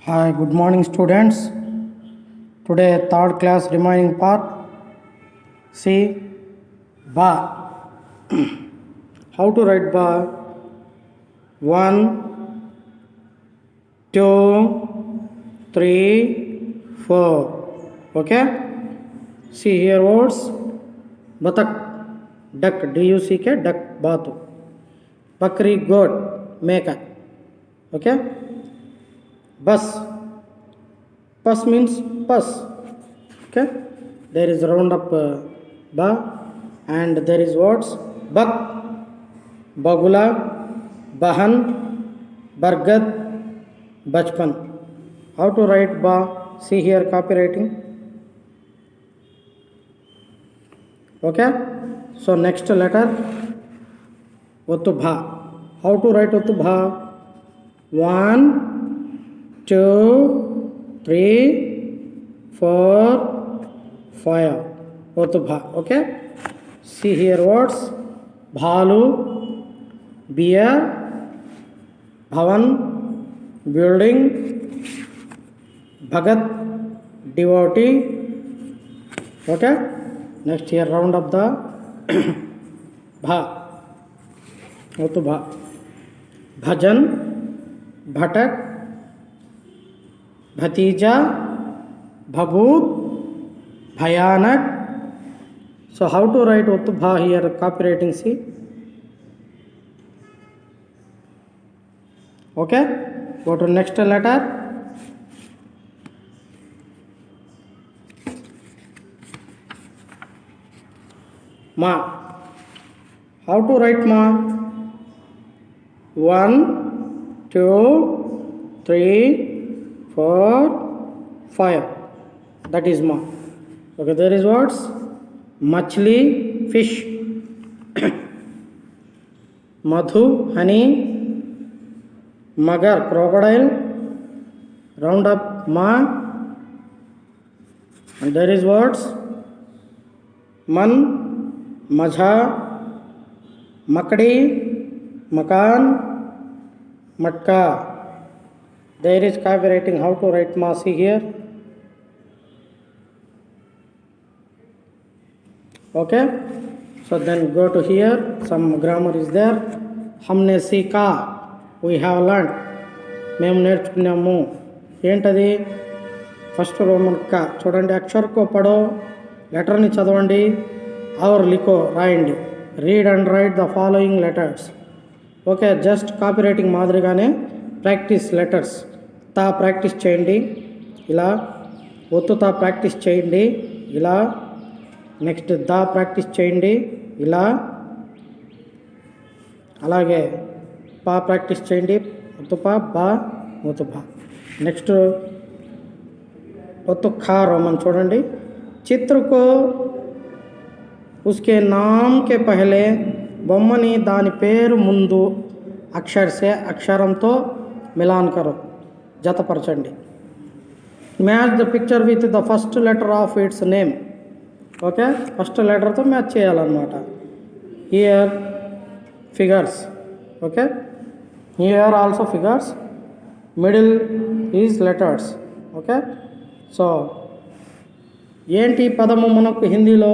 Hi, good morning, students. Today, third class remaining part. See, ba. How to write ba? 1, 2, 3, 4. Okay. See here words. Batak, duck, duck, duck, batu. Bakri, goat, meka. Okay. Bus means bus. Okay, there is round up ba, and there is words bak, bagula, bahan, bargad, bachpan. How to write ba? See here copywriting. Okay, so next letter ottu bha. How to write ottu bha? 1, 2, 3, 4, 5. Otubha. Okay. See here words. Bhalu, beer, bhavan, building, bhagat, devotee. Okay. Next here round up the bha. Otubha. Bhajan, bhatak, भतीजा, भभूत, भयानक. So how to write Utbha here copywriting? See. Okay. Go to next letter. Ma. How to write ma? 1, 2, 3, 4, 5. That is ma. Okay, there is words machli, fish, madhu, honey, magar, crocodile. Round up ma, and there is words man, majha, makdi, makan, matka. There is copywriting. How to write masi here. Okay. So then go to here. Some grammar is there. Humne sika. We have learned. మేము నేర్చుకున్నాము. ఏంటది? First Roman కా చూడండి. అక్షర్ కో పడో, లెటర్ని చదవండి. Are లిఖో, రాయండి. Read and right the following letters. Okay, just copy writing మాదిరిగానే practice letters. తా ప్రాక్టీస్ చేయండి ఇలా. ఒత్తు తా ప్రాక్టీస్ చేయండి ఇలా. నెక్స్ట్ దా ప్రాక్టీస్ చేయండి ఇలా. అలాగే పా ప్రాక్టీస్ చేయండి. ఒత్తుపా, బా, ఒత్తుపా. నెక్స్ట్ ఒత్తు ఖా రోమన్ చూడండి. చిత్రకో ఉస్కే నామ్ కే పహలే, బొమ్మని దాని పేరు ముందు అక్షరంతో మిలాన్ కరో, జతపరచండి. Match the picture with the first letter of its name. Okay, first లెటర్తో మ్యాచ్ చేయాలన్నమాట. Here figures. Okay, here also figures. Middle is letters. Okay, so ఏంటి పదము మనకు హిందీలో?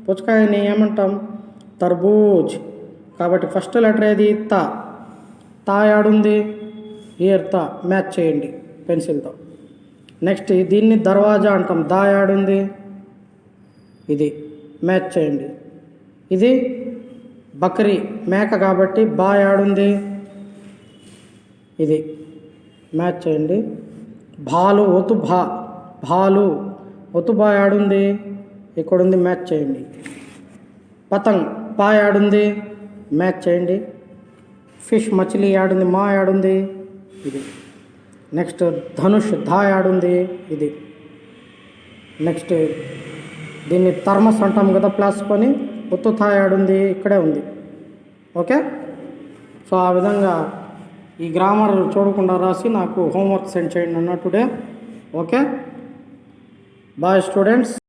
పుచ్చకాయని ఏమంటాం? తర్బూజ్. కాబట్టి ఫస్ట్ లెటర్ ఏది? తా. తా యాడుంది? హియర్ తా. మ్యాచ్ చేయండి పెన్సిల్తో. నెక్స్ట్ దీన్ని దర్వాజా అంటాం. దా యాడుంది? ఇది. మ్యాచ్ చేయండి. ఇది బకరీ, మేక కాబట్టి బా యాడుంది? ఇది. మ్యాచ్ చేయండి. భాలు, ఒతు భా, భాలు. ఒతు బా యాడుంది? ఇక్కడుంది. మ్యాచ్ చేయండి. పతంగ్, పా యాడుంది? మ్యాచ్ చేయండి. ఫిష్, మచిలీ యాడుంది? మా యాడుంది? ఇది. నెక్స్ట్ ధనుష్, ధా యాడుంది? ఇది. నెక్స్ట్ దీన్ని థర్మస్ అంటాం కదా, ప్లస్ కొని. ఒత్తు థా యాడుంది? ఇక్కడే ఉంది. ఓకే, సో ఆ విధంగా ఈ గ్రామర్ చూడకుండా రాసి నాకు హోంవర్క్ సెండ్ చేయండి అన్న టుడే. Okay, bye students.